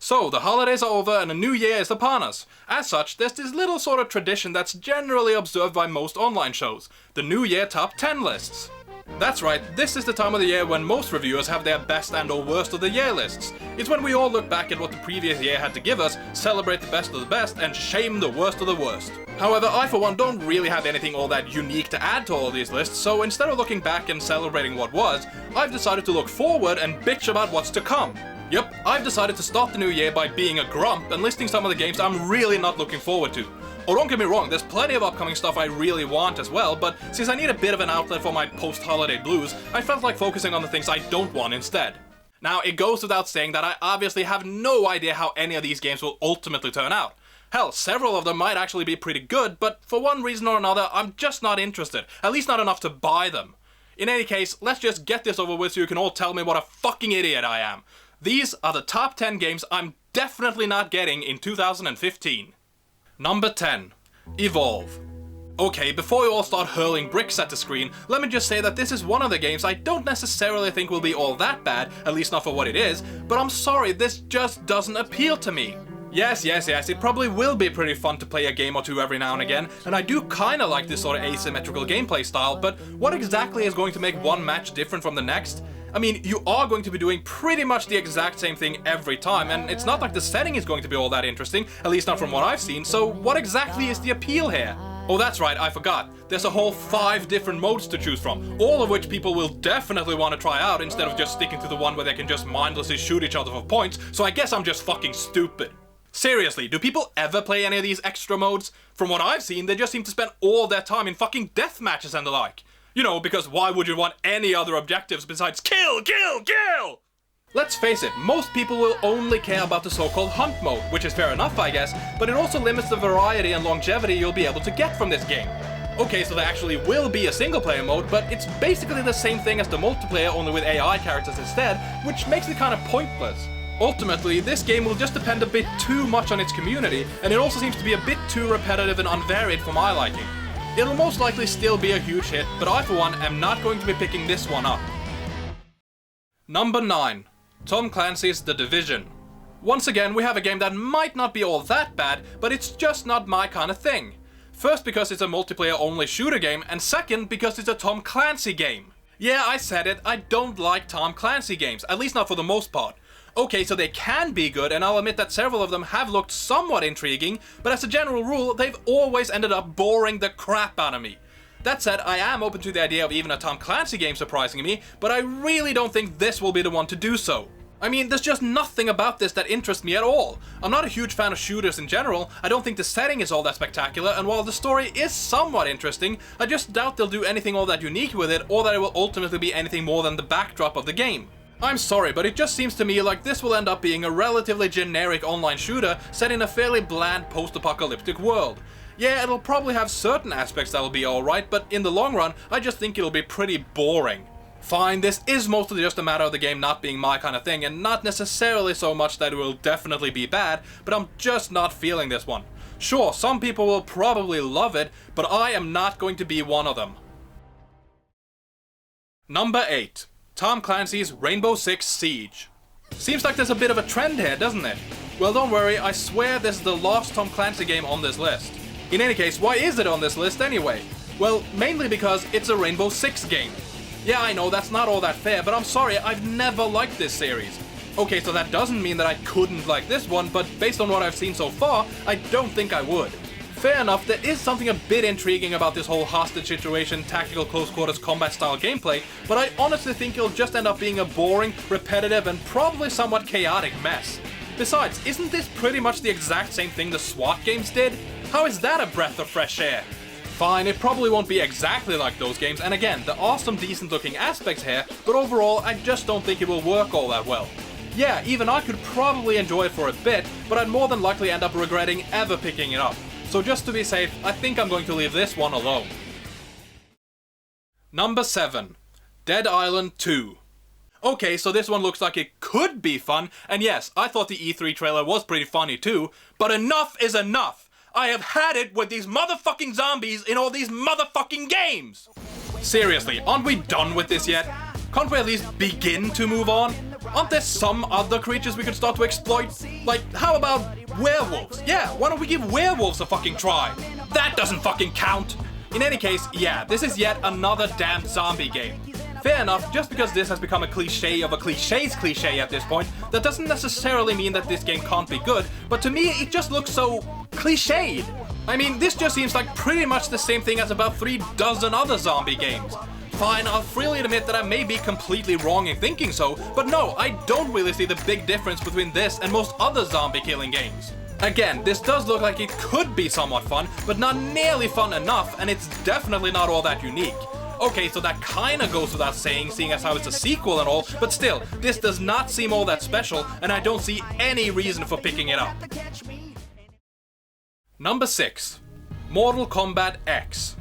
So, the holidays are over and a new year is upon us. As such, there's this little sort of tradition that's generally observed by most online shows, the New Year Top 10 lists. That's right, this is the time of the year when most reviewers have their best and or worst of the year lists. It's when we all look back at what the previous year had to give us, celebrate the best of the best, and shame the worst of the worst. However, I for one don't really have anything all that unique to add to all of these lists, so instead of looking back and celebrating what was, I've decided to look forward and bitch about what's to come. Yep, I've decided to start the new year by being a grump and listing some of the games I'm really not looking forward to. Oh, don't get me wrong, there's plenty of upcoming stuff I really want as well, but since I need a bit of an outlet for my post-holiday blues, I felt like focusing on the things I don't want instead. Now, it goes without saying that I obviously have no idea how any of these games will ultimately turn out. Hell, several of them might actually be pretty good, but for one reason or another, I'm just not interested, at least not enough to buy them. In any case, let's just get this over with so you can all tell me what a fucking idiot I am. These are the top 10 games I'm definitely not getting in 2015. Number 10. Evolve. Okay, before you all start hurling bricks at the screen, let me just say that this is one of the games I don't necessarily think will be all that bad, at least not for what it is, but I'm sorry, this just doesn't appeal to me. Yes, it probably will be pretty fun to play a game or two every now and again, and I do kinda like this sort of asymmetrical gameplay style, but what exactly is going to make one match different from the next? I mean, you are going to be doing pretty much the exact same thing every time, and it's not like the setting is going to be all that interesting, at least not from what I've seen, so what exactly is the appeal here? Oh, that's right, I forgot. There's a whole 5 different modes to choose from, all of which people will definitely want to try out instead of just sticking to the one where they can just mindlessly shoot each other for points, so I guess I'm just fucking stupid. Seriously, do people ever play any of these extra modes? From what I've seen, they just seem to spend all their time in fucking death matches and the like. You know, because why would you want any other objectives besides kill, kill, kill? Let's face it, most people will only care about the so-called hunt mode, which is fair enough I guess, but it also limits the variety and longevity you'll be able to get from this game. Okay, so there actually will be a single player mode, but it's basically the same thing as the multiplayer, only with AI characters instead, which makes it kind of pointless. Ultimately, this game will just depend a bit too much on its community, and it also seems to be a bit too repetitive and unvaried for my liking. It'll most likely still be a huge hit, but I for one am not going to be picking this one up. Number 9. Tom Clancy's The Division. Once again, we have a game that might not be all that bad, but it's just not my kind of thing. First because it's a multiplayer only shooter game, and second because it's a Tom Clancy game. Yeah, I said it, I don't like Tom Clancy games, at least not for the most part. Okay, so they can be good, and I'll admit that several of them have looked somewhat intriguing, but as a general rule, they've always ended up boring the crap out of me. That said, I am open to the idea of even a Tom Clancy game surprising me, but I really don't think this will be the one to do so. I mean, there's just nothing about this that interests me at all. I'm not a huge fan of shooters in general, I don't think the setting is all that spectacular, and while the story is somewhat interesting, I just doubt they'll do anything all that unique with it, or that it will ultimately be anything more than the backdrop of the game. I'm sorry, but it just seems to me like this will end up being a relatively generic online shooter set in a fairly bland post-apocalyptic world. Yeah, it'll probably have certain aspects that'll be alright, but in the long run, I just think it'll be pretty boring. Fine, this is mostly just a matter of the game not being my kind of thing, and not necessarily so much that it will definitely be bad, but I'm just not feeling this one. Sure, some people will probably love it, but I am not going to be one of them. Number 8. Tom Clancy's Rainbow Six Siege. Seems like there's a bit of a trend here, doesn't it? Well, don't worry, I swear this is the last Tom Clancy game on this list. In any case, why is it on this list anyway? Well, mainly because it's a Rainbow Six game. Yeah, I know, that's not all that fair, but I'm sorry, I've never liked this series. Okay, so that doesn't mean that I couldn't like this one, but based on what I've seen so far, I don't think I would. Fair enough, there is something a bit intriguing about this whole hostage situation, tactical close quarters combat style gameplay, but I honestly think it'll just end up being a boring, repetitive, and probably somewhat chaotic mess. Besides, isn't this pretty much the exact same thing the SWAT games did? How is that a breath of fresh air? Fine, it probably won't be exactly like those games, and again, there are some decent looking aspects here, but overall, I just don't think it will work all that well. Yeah, even I could probably enjoy it for a bit, but I'd more than likely end up regretting ever picking it up. So just to be safe, I think I'm going to leave this one alone. Number 7. Dead Island 2. Okay, so this one looks like it could be fun, and yes, I thought the E3 trailer was pretty funny too, but enough is enough! I have had it with these motherfucking zombies in all these motherfucking games! Seriously, aren't we done with this yet? Can't we at least begin to move on? Aren't there some other creatures we could start to exploit? Like, how about werewolves? Yeah, why don't we give werewolves a fucking try? That doesn't fucking count! In any case, yeah, this is yet another damn zombie game. Fair enough, just because this has become a cliche of a cliché's cliche at this point, that doesn't necessarily mean that this game can't be good, but to me it just looks so cliched. I mean, this just seems like pretty much the same thing as about 3 dozen other zombie games. Fine, I'll freely admit that I may be completely wrong in thinking so, but no, I don't really see the big difference between this and most other zombie killing games. Again, this does look like it could be somewhat fun, but not nearly fun enough, and it's definitely not all that unique. Okay, so that kinda goes without saying, seeing as how it's a sequel and all, but still, this does not seem all that special, and I don't see any reason for picking it up. Number 6. Mortal Kombat X.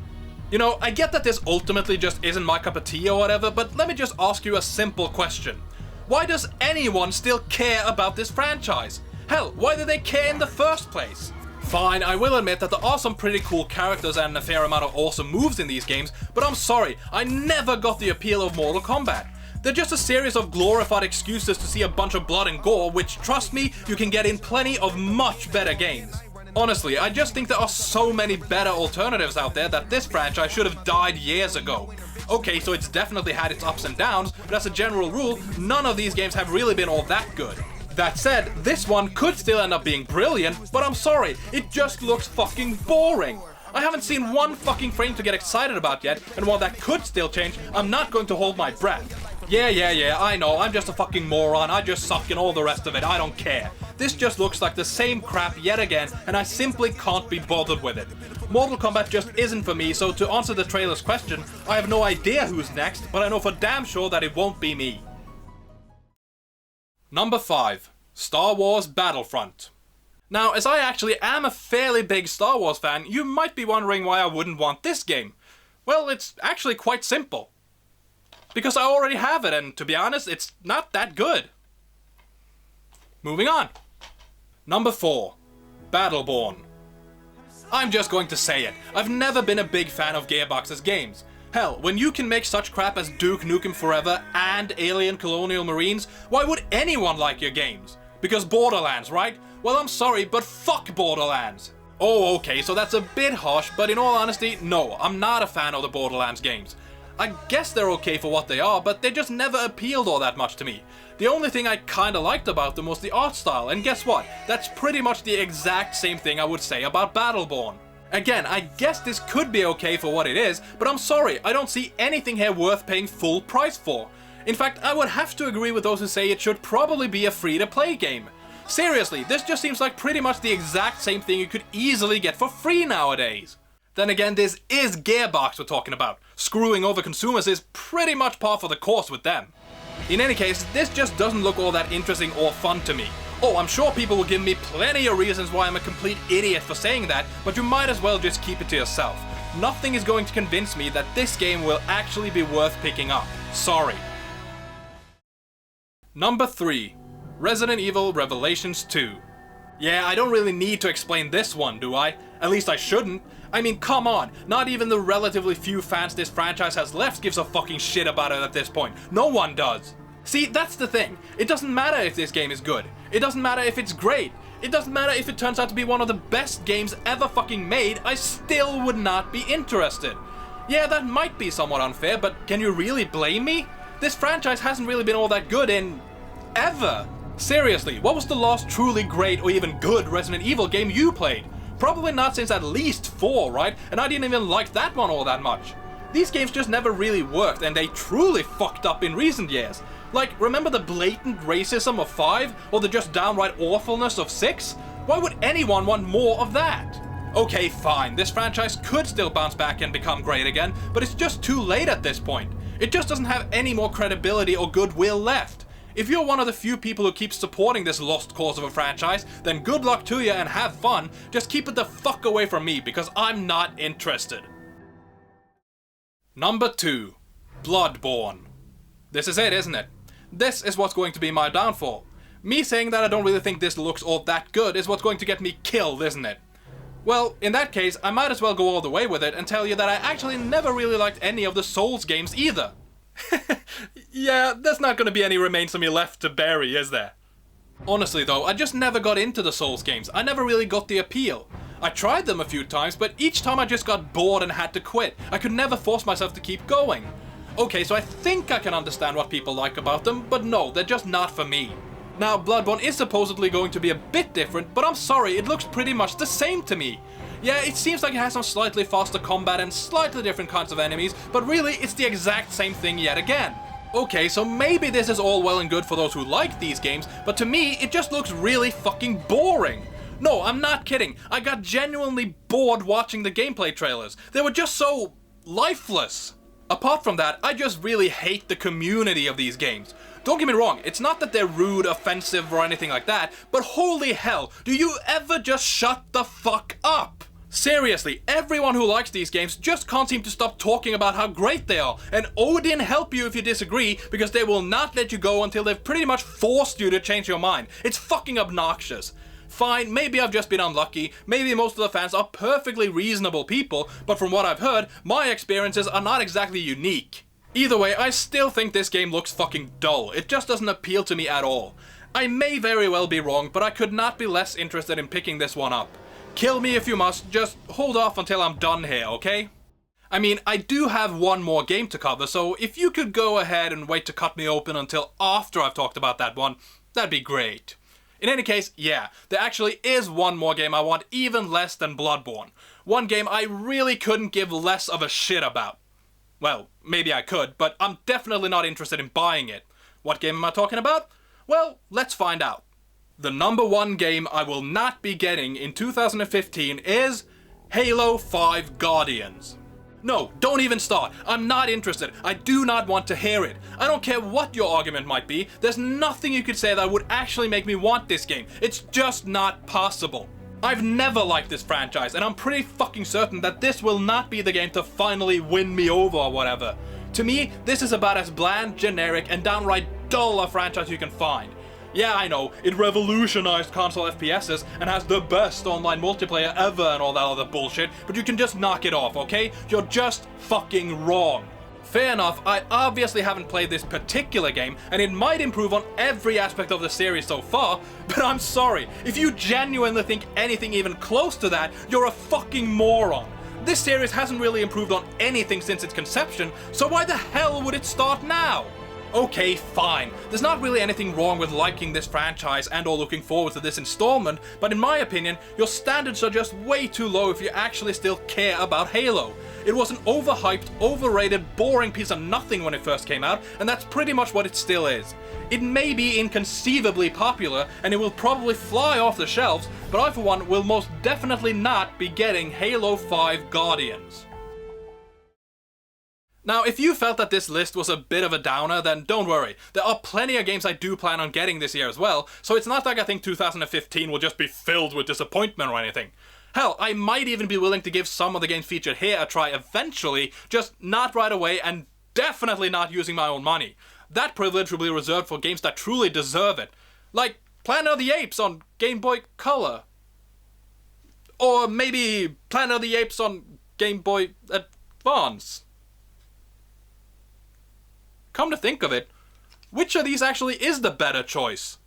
You know, I get that this ultimately just isn't my cup of tea or whatever, but let me just ask you a simple question. Why does anyone still care about this franchise? Hell, why do they care in the first place? Fine, I will admit that there are some pretty cool characters and a fair amount of awesome moves in these games, but I'm sorry, I never got the appeal of Mortal Kombat. They're just a series of glorified excuses to see a bunch of blood and gore, which, trust me, you can get in plenty of much better games. Honestly, I just think there are so many better alternatives out there that this franchise should have died years ago. Okay, so it's definitely had its ups and downs, but as a general rule, none of these games have really been all that good. That said, this one could still end up being brilliant, but I'm sorry, it just looks fucking boring. I haven't seen one fucking frame to get excited about yet, and while that could still change, I'm not going to hold my breath. Yeah, I know, I'm just a fucking moron, I just suck and all the rest of it, I don't care. This just looks like the same crap yet again, and I simply can't be bothered with it. Mortal Kombat just isn't for me, so to answer the trailer's question, I have no idea who's next, but I know for damn sure that it won't be me. Number 5. Star Wars Battlefront. Now, as I actually am a fairly big Star Wars fan, you might be wondering why I wouldn't want this game. Well, it's actually quite simple. Because I already have it, and to be honest, it's not that good. Moving on. Number 4. Battleborn. I'm just going to say it, I've never been a big fan of Gearbox's games. Hell, when you can make such crap as Duke Nukem Forever and Alien Colonial Marines, why would anyone like your games? Because Borderlands, right? Well, I'm sorry, but fuck Borderlands. Oh, okay, so that's a bit harsh, but in all honesty, no, I'm not a fan of the Borderlands games. I guess they're okay for what they are, but they just never appealed all that much to me. The only thing I kinda liked about them was the art style, and guess what? That's pretty much the exact same thing I would say about Battleborn. Again, I guess this could be okay for what it is, but I'm sorry, I don't see anything here worth paying full price for. In fact, I would have to agree with those who say it should probably be a free-to-play game. Seriously, this just seems like pretty much the exact same thing you could easily get for free nowadays. Then again, this is Gearbox we're talking about. Screwing over consumers is pretty much par for the course with them. In any case, this just doesn't look all that interesting or fun to me. Oh, I'm sure people will give me plenty of reasons why I'm a complete idiot for saying that, but you might as well just keep it to yourself. Nothing is going to convince me that this game will actually be worth picking up. Sorry. Number 3. Resident Evil Revelations 2. Yeah, I don't really need to explain this one, do I? At least I shouldn't. I mean, come on, not even the relatively few fans this franchise has left gives a fucking shit about it at this point. No one does. See, that's the thing. It doesn't matter if this game is good. It doesn't matter if it's great. It doesn't matter if it turns out to be one of the best games ever fucking made, I still would not be interested. Yeah, that might be somewhat unfair, but can you really blame me? This franchise hasn't really been all that good in... ever. Seriously, what was the last truly great or even good Resident Evil game you played? Probably not since at least 4, right? And I didn't even like that one all that much. These games just never really worked, and they truly fucked up in recent years. Like, remember the blatant racism of 5? Or the just downright awfulness of 6? Why would anyone want more of that? Okay, fine, this franchise could still bounce back and become great again, but it's just too late at this point. It just doesn't have any more credibility or goodwill left. If you're one of the few people who keeps supporting this lost cause of a franchise, then good luck to you and have fun. Just keep it the fuck away from me, because I'm not interested. Number 2. Bloodborne. This is it, isn't it? This is what's going to be my downfall. Me saying that I don't really think this looks all that good is what's going to get me killed, isn't it? Well, in that case, I might as well go all the way with it and tell you that I actually never really liked any of the Souls games either. Yeah, there's not gonna be any remains of me left to bury, is there? Honestly though, I just never got into the Souls games. I never really got the appeal. I tried them a few times, but each time I just got bored and had to quit. I could never force myself to keep going. Okay, so I think I can understand what people like about them, but no, they're just not for me. Now, Bloodborne is supposedly going to be a bit different, but I'm sorry, it looks pretty much the same to me. Yeah, it seems like it has some slightly faster combat and slightly different kinds of enemies, but really, it's the exact same thing yet again. Okay, so maybe this is all well and good for those who like these games, but to me, it just looks really fucking boring. No, I'm not kidding. I got genuinely bored watching the gameplay trailers. They were just so lifeless. Apart from that, I just really hate the community of these games. Don't get me wrong, it's not that they're rude, offensive, or anything like that, but holy hell, do you ever just shut the fuck up? Seriously, everyone who likes these games just can't seem to stop talking about how great they are, and Odin help you if you disagree, because they will not let you go until they've pretty much forced you to change your mind. It's fucking obnoxious. Fine, maybe I've just been unlucky, maybe most of the fans are perfectly reasonable people, but from what I've heard, my experiences are not exactly unique. Either way, I still think this game looks fucking dull. It just doesn't appeal to me at all. I may very well be wrong, but I could not be less interested in picking this one up. Kill me if you must, just hold off until I'm done here, okay? I mean, I do have one more game to cover, so if you could go ahead and wait to cut me open until after I've talked about that one, that'd be great. In any case, yeah, there actually is one more game I want even less than Bloodborne. One game I really couldn't give less of a shit about. Well, maybe I could, but I'm definitely not interested in buying it. What game am I talking about? Well, let's find out. The number one game I will not be getting in 2015 is Halo 5 Guardians. No, don't even start. I'm not interested. I do not want to hear it. I don't care what your argument might be. There's nothing you could say that would actually make me want this game. It's just not possible. I've never liked this franchise, and I'm pretty fucking certain that this will not be the game to finally win me over or whatever. To me, this is about as bland, generic, and downright dull a franchise you can find. Yeah, I know, it revolutionized console FPSs and has the best online multiplayer ever and all that other bullshit, but you can just knock it off, okay? You're just fucking wrong. Fair enough, I obviously haven't played this particular game, and it might improve on every aspect of the series so far, but I'm sorry, if you genuinely think anything even close to that, you're a fucking moron. This series hasn't really improved on anything since its conception, so why the hell would it start now? Okay, fine. There's not really anything wrong with liking this franchise and or looking forward to this installment, but in my opinion, your standards are just way too low if you actually still care about Halo. It was an overhyped, overrated, boring piece of nothing when it first came out, and that's pretty much what it still is. It may be inconceivably popular, and it will probably fly off the shelves, but I for one will most definitely not be getting Halo 5 Guardians. Now, if you felt that this list was a bit of a downer, then don't worry. There are plenty of games I do plan on getting this year as well, so it's not like I think 2015 will just be filled with disappointment or anything. Hell, I might even be willing to give some of the games featured here a try eventually, just not right away and definitely not using my own money. That privilege will be reserved for games that truly deserve it. Like Planet of the Apes on Game Boy Color. Or maybe Planet of the Apes on Game Boy Advance. Come to think of it, which of these actually is the better choice?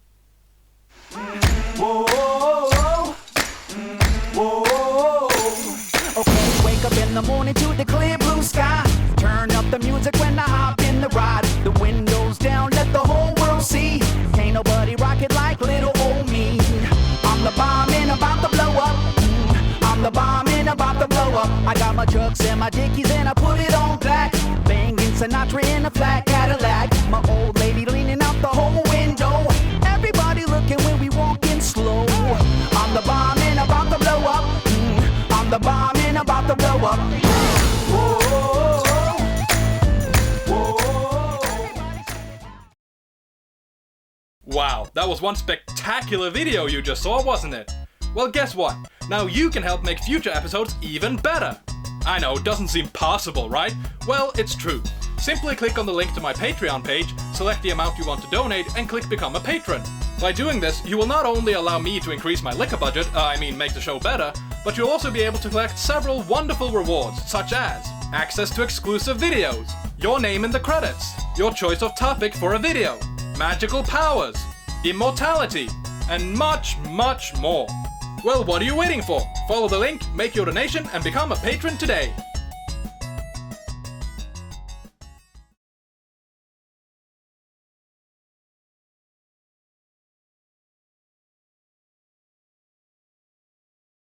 Whoa, whoa, whoa. Okay, wake up in the morning to the clear blue sky. Turn up the music when I hop in the ride. The windows down, let the whole world see. Can't nobody rock it like little old me. I'm the bomb and about to blow up. I'm the bomb and about to blow up. I got my trucks and my dickies and I put it on black. Banging Sinatra in a flat Cadillac. My old lady leaning out the whole window. Everybody looking when we walking slow. I'm the bomb and about to blow up. I'm the bomb and about to blow up. Whoa, whoa. Wow, that was one spectacular video you just saw, wasn't it? Well, guess what? Now you can help make future episodes even better. I know, doesn't seem possible, right? Well, it's true. Simply click on the link to my Patreon page, select the amount you want to donate, and click Become a Patron. By doing this, you will not only allow me to increase my liquor budget, make the show better, but you'll also be able to collect several wonderful rewards, such as access to exclusive videos, your name in the credits, your choice of topic for a video, magical powers, immortality, and much, much more. Well, what are you waiting for? Follow the link, make your donation, and become a patron today.